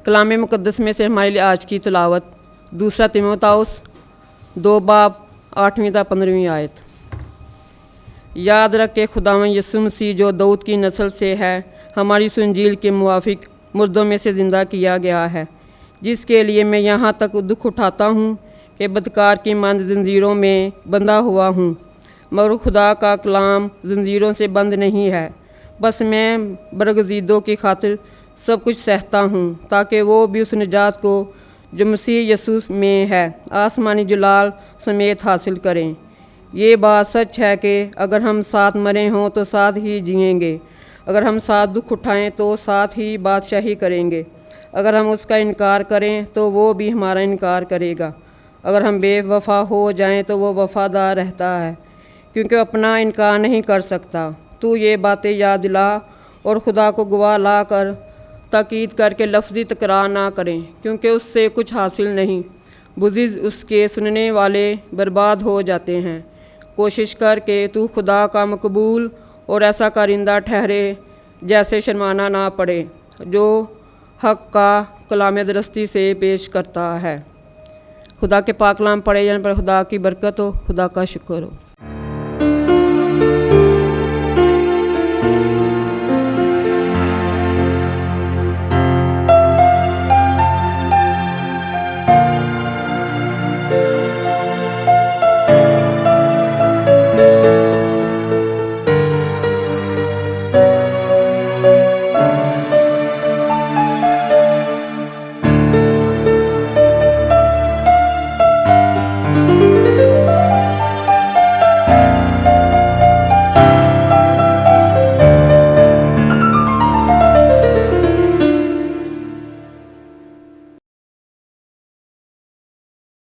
कलाम मुक़द्दस में से हमारे लिए आज की तिलावत दूसरा तीमुथियुस 2 बाब 8वीं तक 15वीं आयत। याद रख के खुदावंद यीशु मसीह जो दाऊद की नस्ल से है हमारी इंजील के मुवाफिक मुर्दों में से ज़िंदा किया गया है, जिसके लिए मैं यहाँ तक दुख उठाता हूँ कि बदकार की मांद जंजीरों में बंधा हुआ हूँ। मगर खुदा का कलाम जंजीरों से बंद नहीं है। बस मैं बरगज़ीदों की खातिर सब कुछ सहता हूँ, ताकि वो भी उस निजात को जो मसीह यीशु में है आसमानी जलाल समेत हासिल करें। ये बात सच है कि अगर हम साथ मरे हों तो साथ ही जिएंगे, अगर हम साथ दुख उठाएं तो साथ ही बादशाही करेंगे, अगर हम उसका इनकार करें तो वो भी हमारा इनकार करेगा, अगर हम बेवफा हो जाएं तो वो वफ़ादार रहता है, क्योंकि अपना इनकार नहीं कर सकता। तू ये बातें याद दिला और खुदा को गवाह ला कर ताकीद करके लफ्ज़ी तकरार ना करें, क्योंकि उससे कुछ हासिल नहीं। बुज़िज़ उसके सुनने वाले बर्बाद हो जाते हैं। कोशिश कर के तू खुदा का मकबूल और ऐसा कारिंदा ठहरे जैसे शर्माना ना पड़े, जो हक़ का कलाम दरस्ती से पेश करता है। खुदा के पाक कलाम पढ़े जाने पर खुदा की बरकत हो। खुदा का शुक्र हो।